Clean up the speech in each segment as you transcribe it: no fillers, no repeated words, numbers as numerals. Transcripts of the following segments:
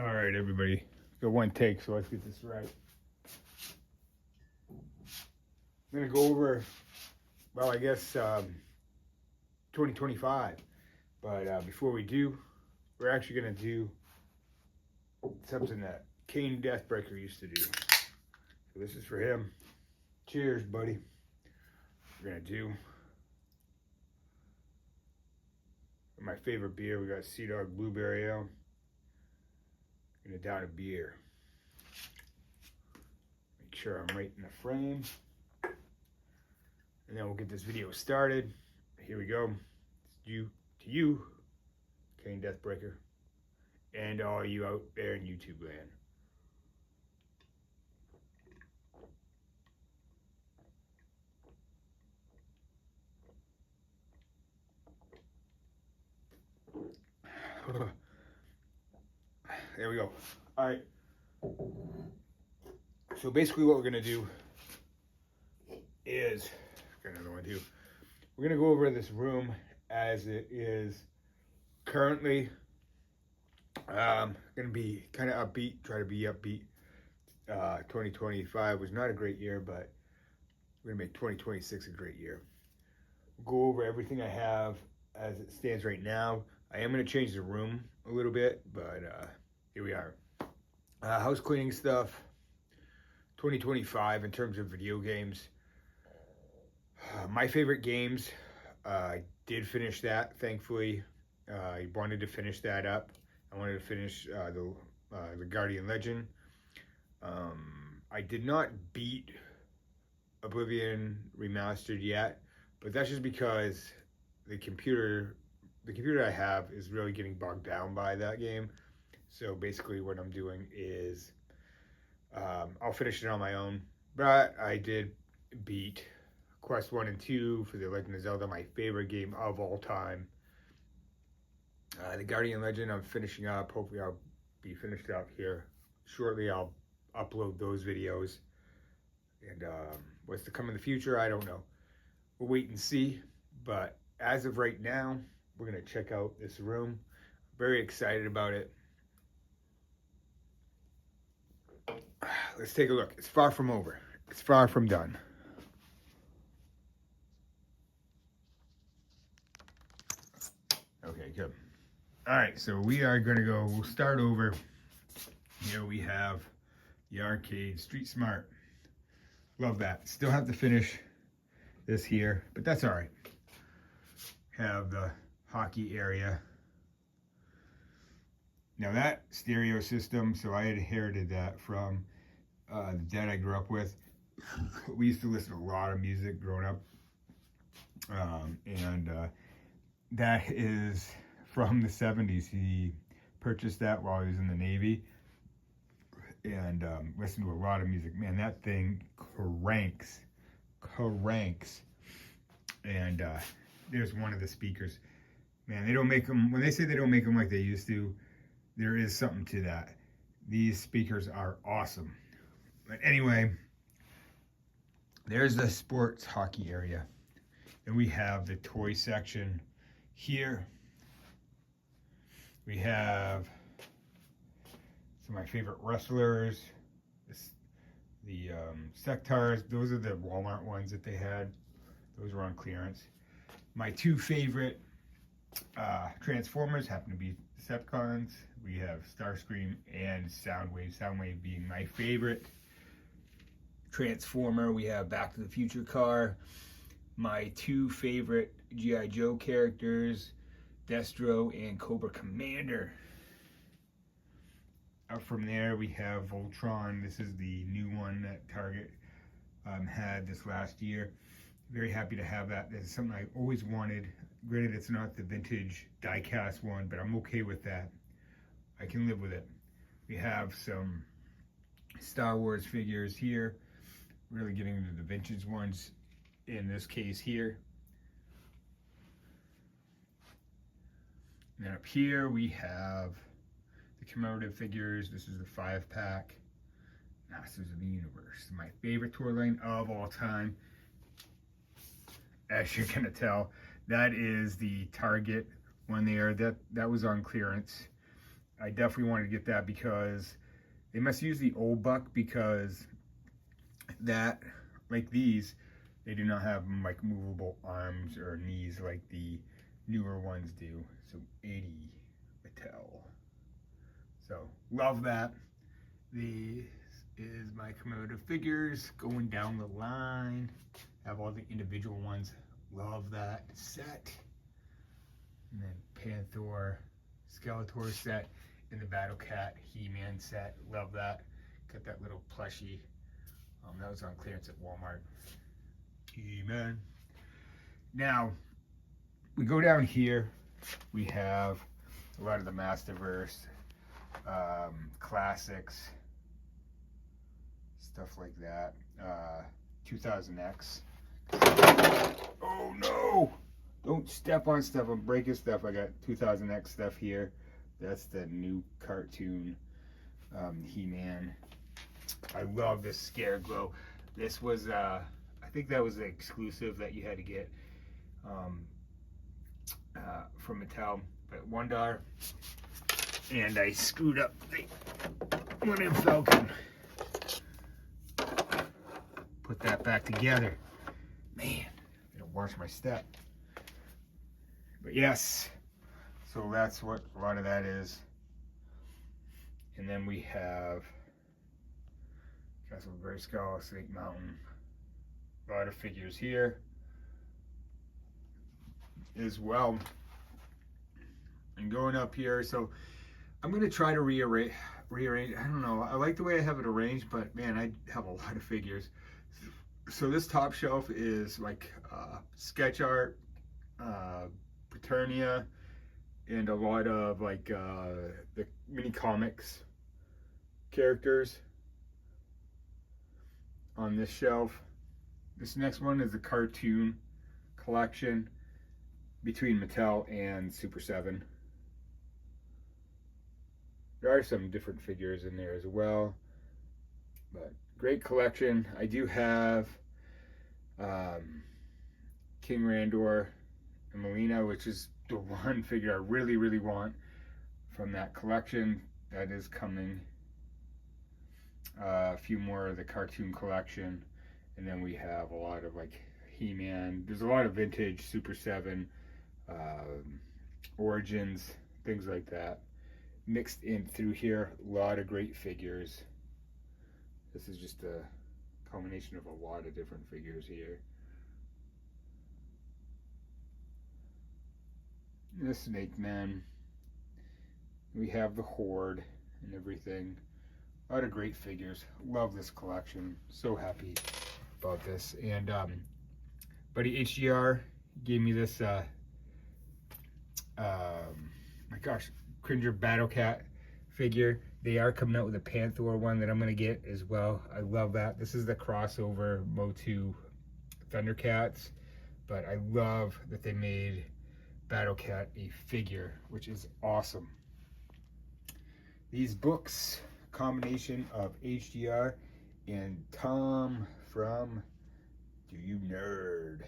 All right, everybody. Got one take, so let's get this right. I'm going to go over, well, I guess 2025. But before we do, we're actually going to do something that Kane Deathbreaker used to do. So this is for him. Cheers, buddy. We're going to do my favorite beer. We got Sea Dog Blueberry Ale. Gonna down a beer. Make sure I'm right in the frame. And then we'll get this video started. Here we go. It's to you, Kane Deathbreaker, and all you out there in YouTube land. There we go. All right. So basically what we're going to do is, got another one too. We're going to go over this room as it is currently. Going to be kind of upbeat, try to be upbeat. 2025 was not a great year, but we're going to make 2026 a great year. We'll go over everything I have as it stands right now. I am going to change the room a little bit, but here we are. House cleaning stuff. 2025 in terms of video games. My favorite games. I did finish that, thankfully. I wanted to finish that up. I wanted to finish the Guardian Legend. I did not beat Oblivion Remastered yet, but that's just because the computer I have is really getting bogged down by that game. So basically what I'm doing is I'll finish it on my own. But I did beat Quest 1 and 2 for The Legend of Zelda, my favorite game of all time. The Guardian Legend I'm finishing up. Hopefully I'll be finished up here shortly. I'll upload those videos. And what's to come in the future, I don't know. We'll wait and see. But as of right now, we're going to check out this room. Very excited about it. Let's take a look. It's far from over. It's far from done. Okay, good. All right, so we are going to go, we'll start over. Here we have the arcade, Street Smart. Love that. Still have to finish this here, but that's all right. Have the hockey area. Now that stereo system, so I inherited that from the dad I grew up with. We used to listen to a lot of music growing up. And that is from the 70s. He purchased that while he was in the Navy and listened to a lot of music. Man, that thing cranks. And there's one of the speakers. Man, they don't make them, when they say they don't make them like they used to, there is something to that. These speakers are awesome. But anyway, there's the sports hockey area. And we have the toy section here. We have some of my favorite wrestlers. The Sectars, those are the Walmart ones that they had. Those were on clearance. My two favorite Transformers happen to be Decepticons. We have Starscream and Soundwave. Soundwave being my favorite Transformer. We have Back to the Future car. My two favorite G.I. Joe characters, Destro and Cobra Commander. Up from there we have Voltron. This is the new one that Target had this last year. Very happy to have that. That's something I always wanted. Granted, it's not the vintage die-cast one, but I'm okay with that. I can live with it. We have some Star Wars figures here. Really getting into the vintage ones in this case here. And then up here we have the commemorative figures. This is the 5-pack. Masters of the Universe. My favorite toy line of all time. As you're gonna tell, that is the Target one there. That was on clearance. I definitely wanted to get that because they must use the old buck, because that, like these, they do not have like movable arms or knees like the newer ones do. So 80 Mattel. So love that. This is my commemorative figures going down the line. Have all the individual ones. Love that set. And then Panther, Skeletor set, and the Battle Cat He-Man set. Love that. Got that little plushie. That was on clearance at Walmart. He-Man. Now, we go down here. We have a lot of the Masterverse classics, stuff like that. 2000X. Oh no! Don't step on stuff. I'm breaking stuff. I got 2000X stuff here. That's the new cartoon He-Man. I love this Scareglow. This was, I think that was the exclusive that you had to get from Mattel, but $1. And I screwed up the Millennium Falcon. Put that back together. Man, I gotta wash my step. But yes, so that's what a lot of that is. And then we have Castle Grayskull, Snake Mountain. A lot of figures here as well. And going up here, so I'm gonna try to rearrange. I don't know. I like the way I have it arranged, but man, I have a lot of figures. So this top shelf is like sketch art, Paternia, and a lot of like the mini comics characters on this shelf. This next one is the cartoon collection between Mattel and Super 7. There are some different figures in there as well, but great collection. I do have King Randor and Melina, which is the one figure I really, really want from that collection. That is coming. A few more of the cartoon collection, and then we have a lot of like He-Man. There's a lot of vintage Super 7 Origins, things like that mixed in through here. A lot of great figures. This is just a combination of a lot of different figures here. The Snake Man. We have the Horde and everything. A lot of great figures. Love this collection. So happy about this. And buddy HGR gave me this my gosh, Cringer Battle Cat figure. They are coming out with a Panther one that I'm gonna get as well. I love that. This is the crossover Motu Thundercats, but I love that they made Battle Cat a figure, which is awesome. These books, combination of HDR and Tom from Do You Nerd.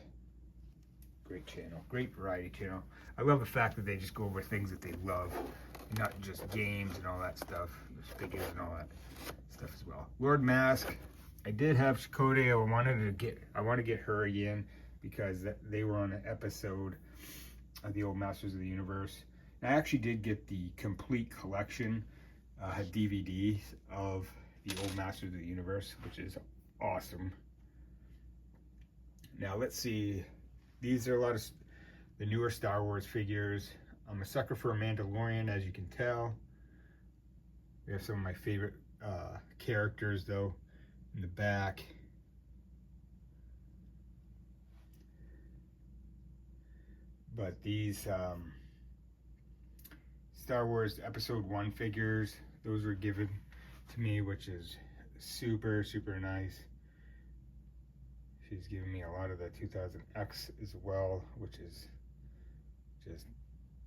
Great channel, great variety channel. I love the fact that they just go over things that they love, not just games and all that stuff, just figures and all that stuff as well. Lord Mask, I did have Chakotay. I want to get her again because they were on an episode of the old Masters of the Universe. And I actually did get the complete collection DVDs of the old Masters of the Universe, which is awesome. Now let's see. These are a lot of the newer Star Wars figures. I'm a sucker for a Mandalorian, as you can tell. We have some of my favorite characters, though, in the back. But these Star Wars Episode 1 figures, those were given to me, which is super, super nice. She's giving me a lot of the 2000X as well, which is just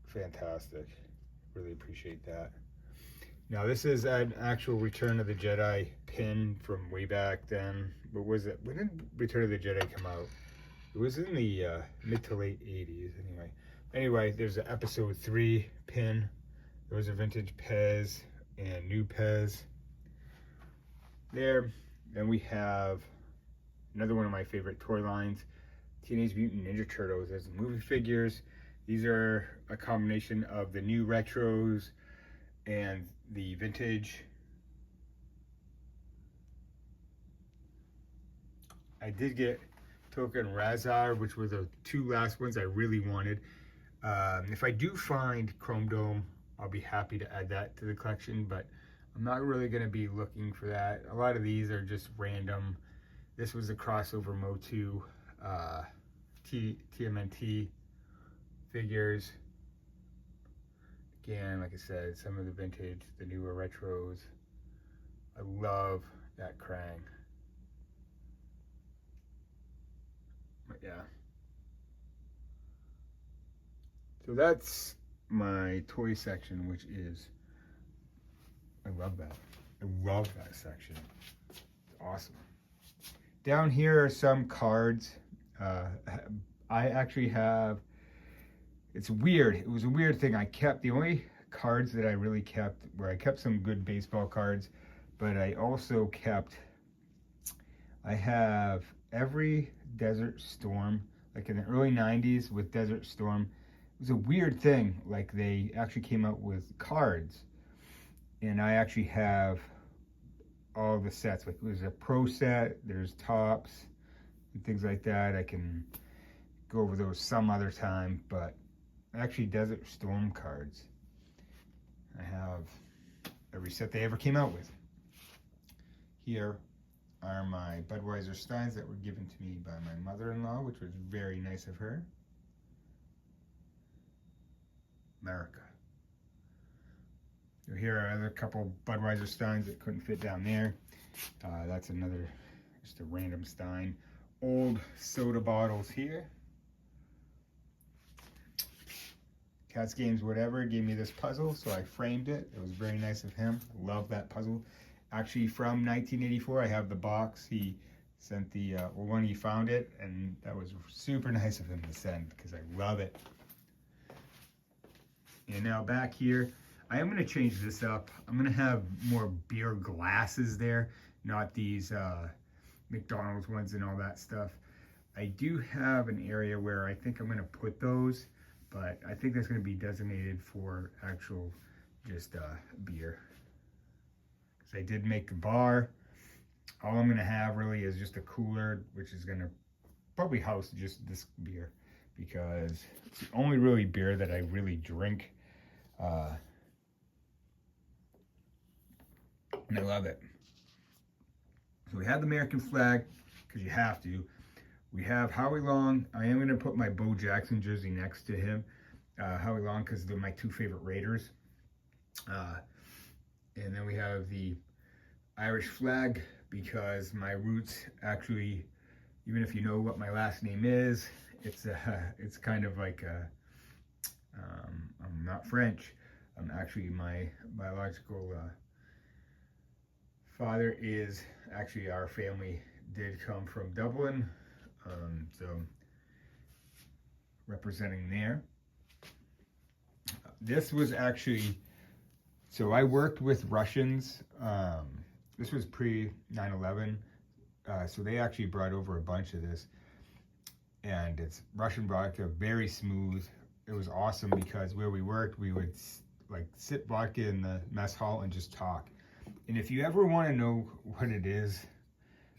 fantastic. Really appreciate that. Now this is an actual Return of the Jedi pin from way back then. What was it? When did Return of the Jedi come out? It was in the mid to late 80s anyway. Anyway, there's an episode 3 pin Those are vintage Pez and new Pez there. Then we have another one of my favorite toy lines, Teenage Mutant Ninja Turtles. There's movie figures. These are a combination of the new retros and the vintage. I did get Token Razar, which were the two last ones I really wanted. If I do find Chrome Dome, I'll be happy to add that to the collection, but I'm not really going to be looking for that. A lot of these are just random. This was a crossover Motu TMNT figures. Again, like I said, some of the vintage, the newer retros. I love that Krang. But yeah. So that's my toy section, which is, I love that. I love that section. It's awesome. Down here are some cards. I actually have, it's weird. It was a weird thing. I kept, the only cards that I really kept, where I kept some good baseball cards, but I also kept, I have every Desert Storm, like in the early 90s with Desert Storm. It was a weird thing. Like they actually came out with cards, and I actually have all the sets. Like it was a pro set, there's tops and things like that. I can go over those some other time, but actually Desert Storm cards, I have every set they ever came out with. Here are my Budweiser Steins that were given to me by my mother-in-law, which was very nice of her. America. So here are other couple Budweiser Steins that couldn't fit down there. That's another, just a random Stein. Old soda bottles here. Cats Games Whatever gave me this puzzle, so I framed it. It was very nice of him. Love that puzzle. Actually, from 1984, I have the box. He sent the, well, when he found it, and that was super nice of him to send, because I love it. And now back here, I am going to change this up. I'm going to have more beer glasses there, not these McDonald's ones and all that stuff. I do have an area where I think I'm going to put those, but I think that's going to be designated for actual just beer. Because I did make a bar. All I'm going to have really is just a cooler, which is going to probably house just this beer, because it's the only really beer that I really drink. And I love it. So we have the American flag, because you have to. We have Howie Long. I am going to put my Bo Jackson jersey next to him. Howie Long, because they're my two favorite Raiders. And then we have the Irish flag, because my roots actually, even if you know what my last name is, it's kind of like I'm not French. I'm actually, my biological father is actually, our family did come from Dublin, so representing there. This was actually, so I worked with Russians. This was pre 9/11, so they actually brought over a bunch of this, and it's Russian vodka, very smooth. It was awesome, because where we worked, we would like sip vodka in the mess hall and just talk. And if you ever want to know what it is,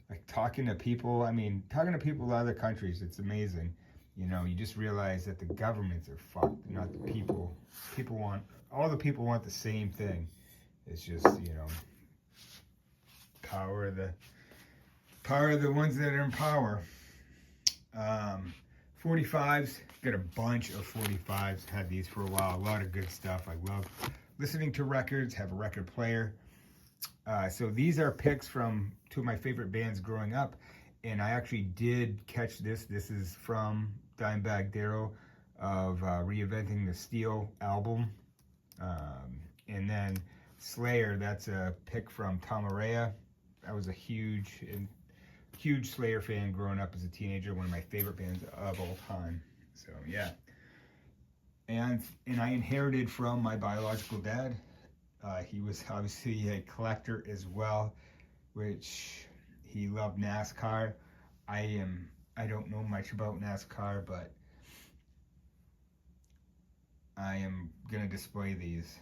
like talking to people, I mean, talking to people in other countries, it's amazing. You know, you just realize that the governments are fucked, not the people. All the people want the same thing. It's just, you know, power of the ones that are in power. 45s, got a bunch of 45s, had these for a while, a lot of good stuff. I love listening to records, have a record player. So these are picks from two of my favorite bands growing up, and I actually did catch this. This is from Dimebag Darrell of Reinventing the Steel album. And then Slayer, that's a pick from Tom Araya. I was a huge Slayer fan growing up as a teenager, one of my favorite bands of all time. So yeah. and I inherited from my biological dad. He was obviously a collector as well, which he loved NASCAR. I don't know much about NASCAR, but I am gonna display these.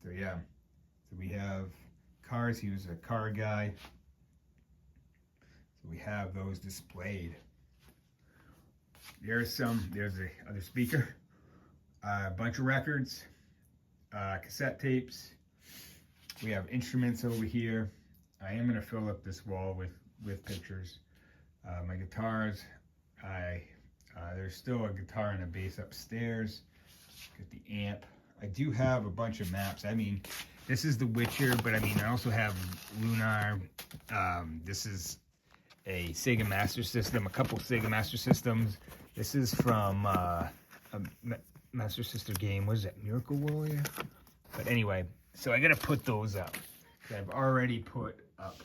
So yeah, so we have cars. He was a car guy. So we have those displayed. There's the other speaker, a bunch of records, cassette tapes. We have instruments over here. I am gonna fill up this wall with pictures. My guitars, there's still a guitar and a bass upstairs. Got the amp. I do have a bunch of maps. I mean, this is The Witcher, but I mean, I also have Lunar. This is a Sega Master System, a couple Sega Master Systems. This is from a Master System game. What is that, Miracle Warrior? But anyway, so I gotta put those up. I've already put up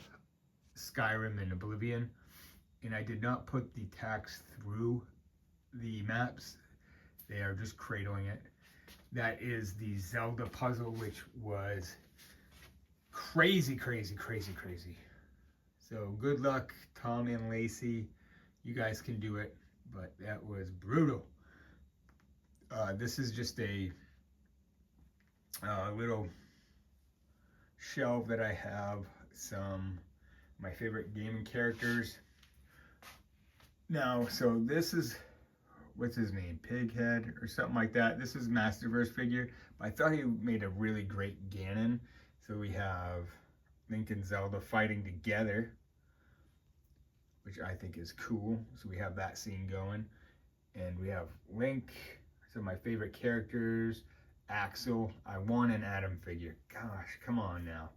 Skyrim and Oblivion, and I did not put the text through the maps. They are just cradling it. That is the Zelda puzzle, which was crazy, crazy, crazy, crazy. So good luck, Tom and Lacey. You guys can do it, but that was brutal. This is just a little shelf that I have some my favorite gaming characters. Now, so this is, what's his name, Pighead or something like that. This is Masterverse figure, but I thought he made a really great Ganon. So we have Link and Zelda fighting together, which I think is cool. So we have that scene going, and we have Link, some of my favorite characters, Axel. I want an Adam figure. Gosh, come on now.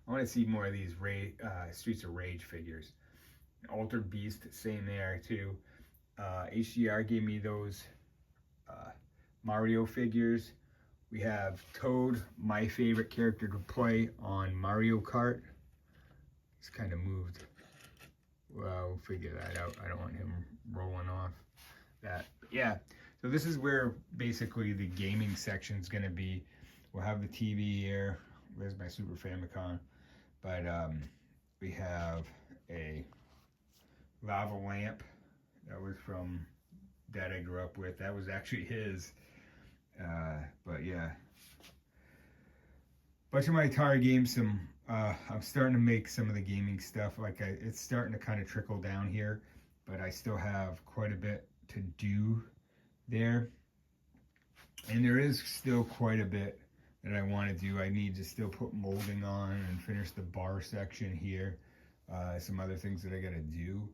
I want to see more of these Streets of Rage figures. Altered Beast, same there too. HDR gave me those Mario figures. We have Toad, my favorite character to play on Mario Kart. He's kind of moved. Well, we'll figure that out. I don't want him rolling off that. But yeah, so this is where basically the gaming section is going to be. We'll have the TV here. There's my Super Famicom. But we have a lava lamp that was from Dad I grew up with. That was actually his. But yeah, bunch of my Atari games. I'm starting to make some of the gaming stuff. It's starting to kind of trickle down here, but I still have quite a bit to do there. And there is still quite a bit that I want to do. I need to still put molding on and finish the bar section here. Some other things that I got to do.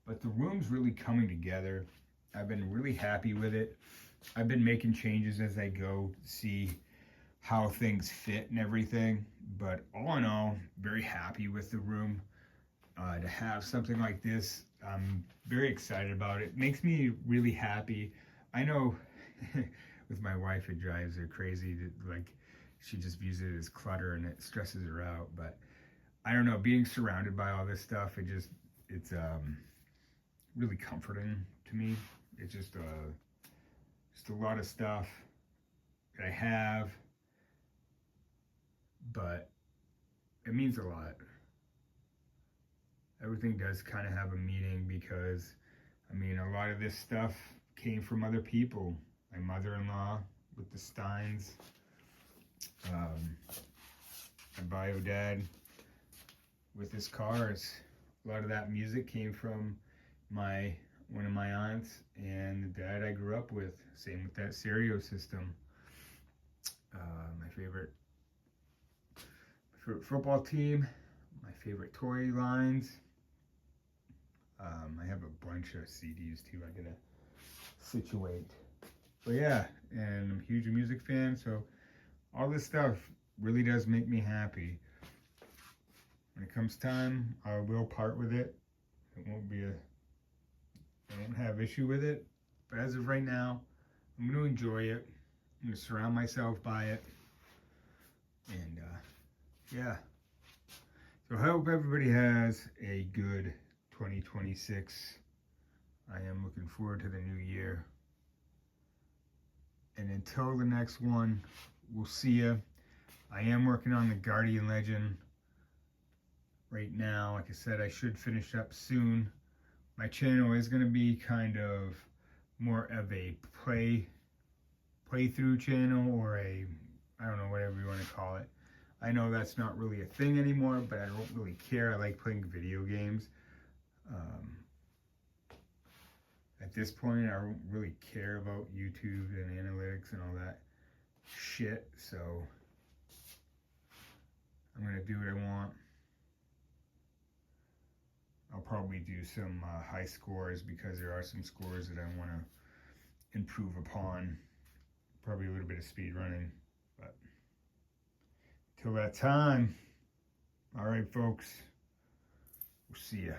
But the room's really coming together. I've been really happy with it. I've been making changes as I go, see how things fit and everything. But all in all, very happy with the room. To have something like this, I'm very excited about it. Makes me really happy. I know with my wife, it drives her crazy. She just views it as clutter and it stresses her out. But I don't know, being surrounded by all this stuff, it's really comforting to me. It's just a lot of stuff that I have, but it means a lot. Everything does kind of have a meaning because, I mean, a lot of this stuff came from other people. My mother-in-law with the Steins, my bio dad with his cars. A lot of that music came from one of my aunts and the dad I grew up with. Same with that stereo system. My favorite football team, my favorite toy lines. I have a bunch of CDs too. I gotta situate. But yeah, and I'm a huge music fan, so all this stuff really does make me happy. When it comes time, I will part with it. It won't be I won't have issue with it. But as of right now, I'm going to enjoy it. I'm going to surround myself by it. And yeah. So I hope everybody has a good 2026 I am looking forward to the new year. And until the next one, we'll see ya. I am working on the Guardian Legend right now. Like I said, I should finish up soon. My channel is going to be kind of more of a playthrough channel, or a, I don't know, whatever you want to call it. I know that's not really a thing anymore, but I don't really care. I like playing video games. At this point, I don't really care about YouTube and analytics and all that shit, so I'm going to do what I want. I'll probably do some high scores, because there are some scores that I want to improve upon. Probably a little bit of speed running, but till that time, all right, folks, we'll see ya.